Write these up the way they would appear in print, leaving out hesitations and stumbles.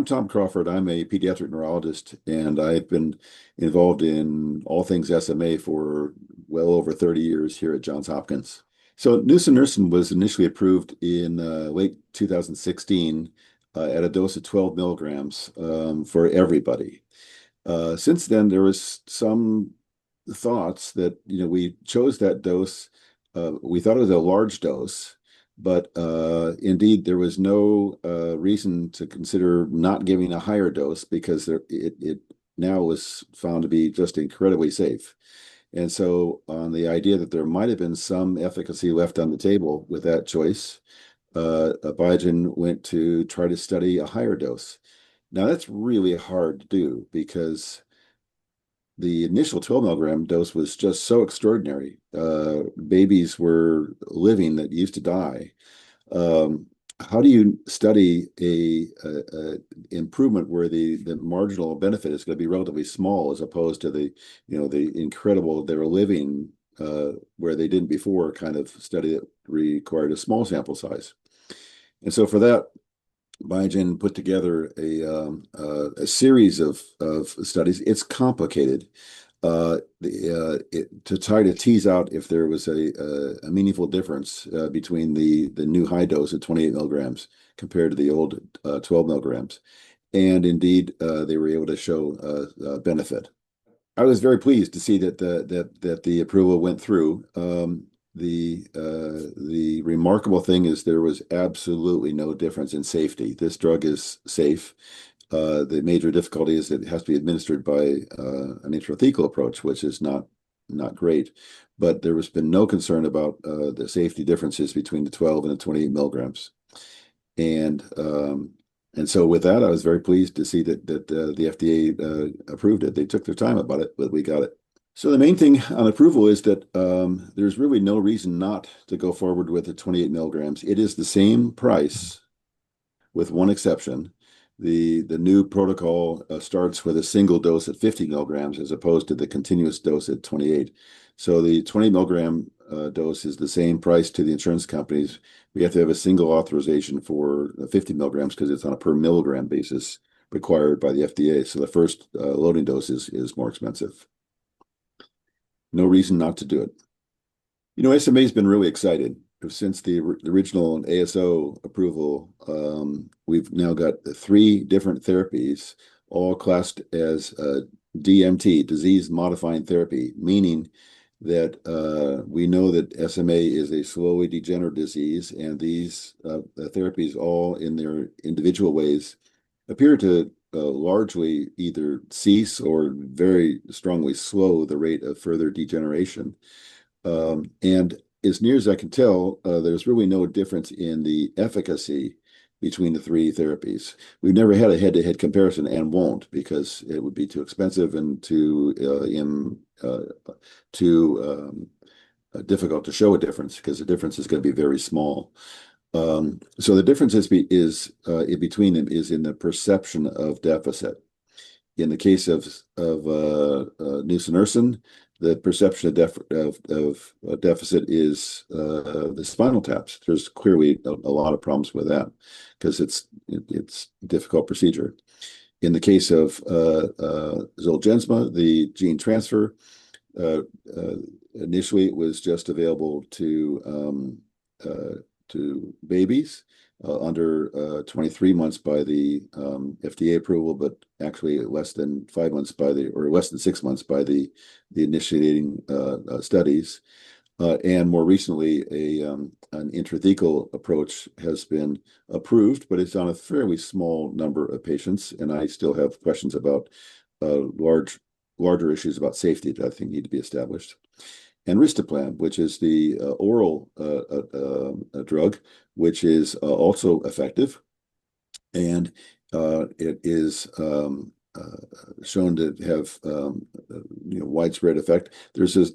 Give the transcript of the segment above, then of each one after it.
I'm Tom Crawford. I'm a pediatric neurologist, and I've been involved in all things SMA for well over 30 years here at Johns Hopkins. So Nusinersen was initially approved in late 2016 at a dose of 12 milligrams for everybody. Since then, there was some thoughts that, we chose that dose. We thought it was a large dose, but indeed, there was no reason to consider not giving a higher dose because it now was found to be just incredibly safe. And so on the idea that there might have been some efficacy left on the table with that choice, Biogen went to try to study a higher dose. Now, that's really hard to do because the initial 12 milligram dose was just so extraordinary. Babies were living that used to die. How do you study a improvement where the marginal benefit is going to be relatively small as opposed to the incredible they're living where they didn't before kind of study that required a small sample size? And so for that, Biogen put together a series of studies. It's complicated to try to tease out if there was a meaningful difference between the new high dose of 28 milligrams compared to the old 12 milligrams. And indeed, they were able to show benefit. I was very pleased to see that the approval went through. The remarkable thing is there was absolutely no difference in safety. This drug is safe. The major difficulty is that it has to be administered by an intrathecal approach, which is not great. But there has been no concern about the safety differences between the 12 and the 28 milligrams. And so with that, I was very pleased to see that the FDA approved it. They took their time about it, but we got it. So the main thing on approval is that there's really no reason not to go forward with the 28 milligrams. It is the same price with one exception. The new protocol starts with a single dose at 50 milligrams as opposed to the continuous dose at 28. So the 20 milligram dose is the same price to the insurance companies. We have to have a single authorization for 50 milligrams because it's on a per milligram basis required by the FDA. So the first loading dose is more expensive. No reason not to do it. SMA has been really excited since the original ASO approval. We've now got 3 different therapies, all classed as DMT, disease-modifying therapy, meaning that we know that SMA is a slowly degenerative disease, and these therapies, all in their individual ways, appear to largely either cease or very strongly slow the rate of further degeneration. And as near as I can tell, there's really no difference in the efficacy between the 3 therapies. We've never had a head-to-head comparison and won't because it would be too expensive and too difficult to show a difference because the difference is going to be very small. So the difference in between them is in the perception of deficit. In the case of Nusinersen, the perception of deficit is the spinal taps. There's clearly a lot of problems with that because it's a difficult procedure. In the case of Zolgensma, the gene transfer, initially it was just available to babies under 23 months by the FDA approval, but actually less than 5 months or less than 6 months by the initiating studies. And more recently, an intrathecal approach has been approved, but it's on a fairly small number of patients. And I still have questions about larger issues about safety that I think need to be established. And Risdiplam, which is the oral drug, which is also effective, and it is shown to have widespread effect. There's a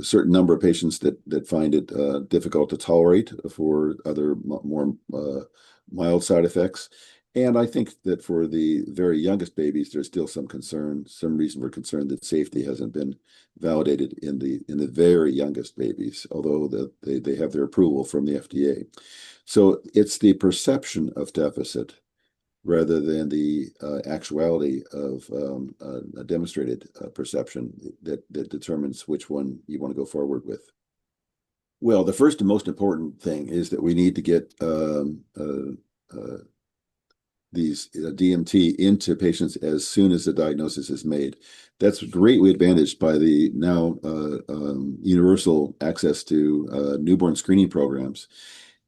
certain number of patients that find it difficult to tolerate for other more mild side effects. And I think that for the very youngest babies, there's still some reason for concern that safety hasn't been validated in the very youngest babies, although they have their approval from the FDA. So it's the perception of deficit rather than the actuality of a demonstrated perception that determines which one you want to go forward with. Well, the first and most important thing is that we need to get these DMT into patients as soon as the diagnosis is made. That's greatly advantaged by the now universal access to newborn screening programs.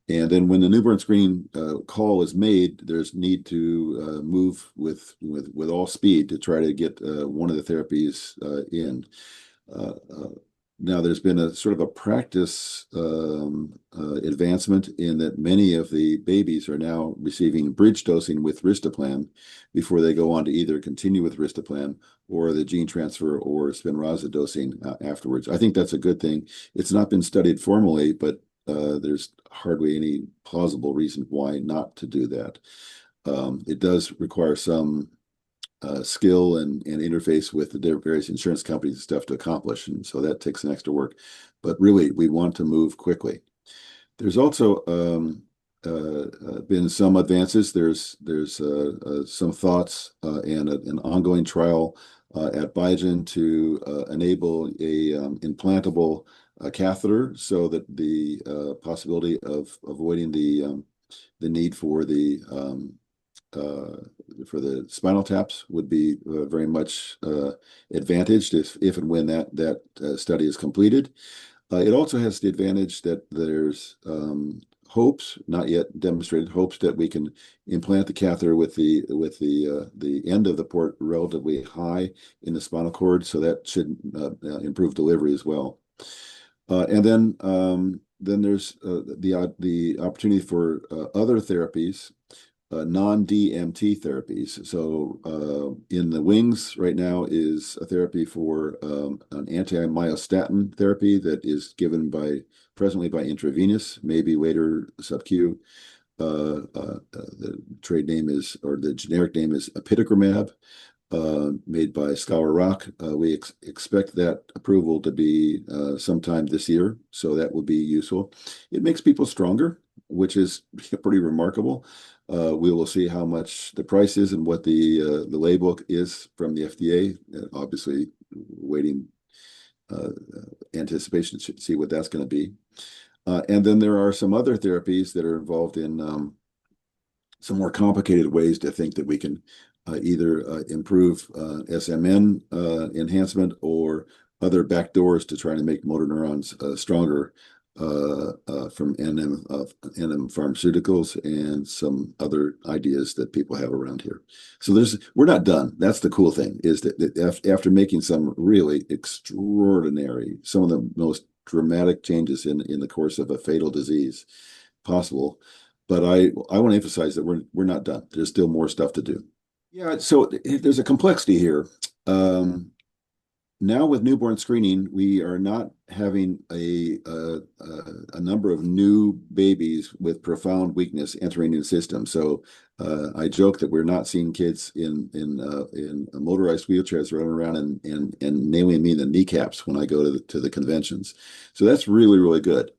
And then when the newborn screening call is made, there's need to move with all speed to try to get one of the therapies in. Now, there's been a sort of a practice advancement in that many of the babies are now receiving bridge dosing with risdiplam before they go on to either continue with risdiplam or the gene transfer or Spinraza dosing afterwards. I think that's a good thing. It's not been studied formally, but there's hardly any plausible reason why not to do that. It does require some skill and interface with the various insurance companies and stuff to accomplish. And so that takes some extra work. But really, we want to move quickly. There's also been some advances. There's some thoughts and an ongoing trial at Biogen to enable a implantable catheter so that the possibility of avoiding the need for the spinal taps would be very much advantaged if and when that study is completed. It also has the advantage that there's hopes, not yet demonstrated hopes, that we can implant the catheter with the end of the port relatively high in the spinal cord, so that should improve delivery as well. And then there's the opportunity for other therapies, non-DMT therapies. So in the wings right now is a therapy for an anti-myostatin therapy that is given presently by intravenous, maybe later sub-Q. The trade name is, or the generic name is apitegromab, made by Scholar Rock. We expect that approval to be sometime this year, so that will be useful. It makes people stronger, which is pretty remarkable. We will see how much the price is and what the label is from the FDA. Obviously, waiting anticipation to see what that's going to be. And then there are some other therapies that are involved in some more complicated ways to think that we can either improve SMN enhancement or other backdoors to try to make motor neurons stronger from NM pharmaceuticals and some other ideas that people have around here. So we're not done. That's the cool thing, is that after making some really extraordinary, some of the most dramatic changes in the course of a fatal disease possible, but I want to emphasize that we're not done. There's still more stuff to do. Yeah, so there's a complexity here. Now with newborn screening, we are not having a number of new babies with profound weakness entering the system. So I joke that we're not seeing kids in motorized wheelchairs running around and nailing me in the kneecaps when I go to the conventions. So that's really, really good.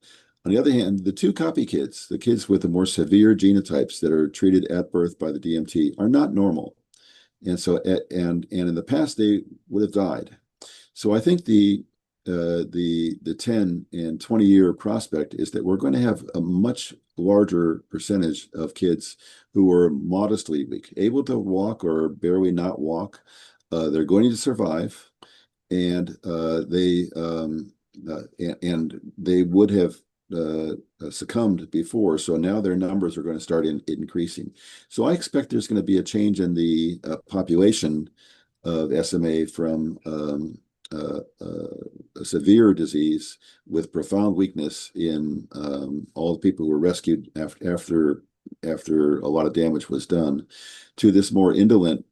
On the other hand, the two copy kids, the kids with the more severe genotypes that are treated at birth by the DMT, are not normal. And so, and in the past, they would have died. So I think the 10 and 20-year prospect is that we're going to have a much larger percentage of kids who are modestly weak, able to walk or barely not walk. They're going to survive, and they would have succumbed before. So now their numbers are going to start increasing. So I expect there's going to be a change in the population of SMA from a severe disease with profound weakness in all the people who were rescued after a lot of damage was done, to this more indolent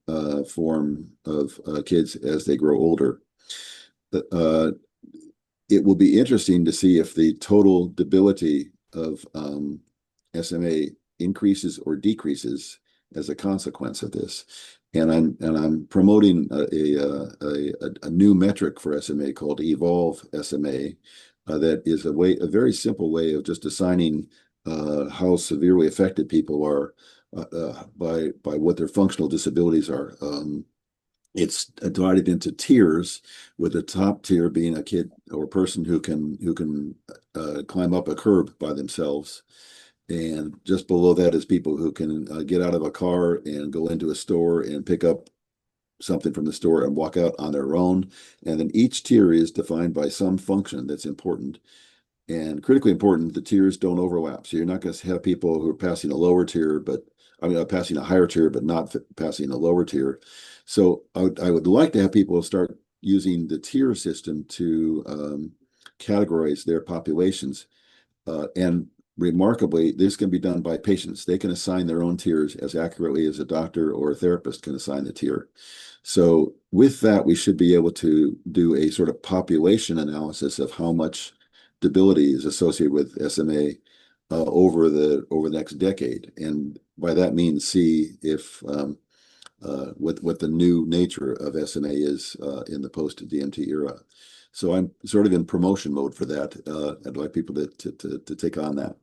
form of kids as they grow older. It will be interesting to see if the total debility of SMA increases or decreases as a consequence of this. And I'm promoting a new metric for SMA called Evolve SMA. That is a very simple way of just assigning how severely affected people are by what their functional disabilities are. It's divided into tiers, with the top tier being a kid or a person who can climb up a curb by themselves. And just below that is people who can get out of a car and go into a store and pick up something from the store and walk out on their own. And then each tier is defined by some function that's important. And critically important, the tiers don't overlap. So you're not going to have people who are passing a lower tier, but passing a higher tier, but not passing a lower tier. So I would like to have people start using the tier system to categorize their populations. And remarkably, this can be done by patients. They can assign their own tiers as accurately as a doctor or a therapist can assign the tier. So with that, we should be able to do a sort of population analysis of how much debility is associated with SMA over the next decade, and by that means see if what the new nature of SMA is in the post-DMT era. So I'm sort of in promotion mode for that. I'd like people to take on that.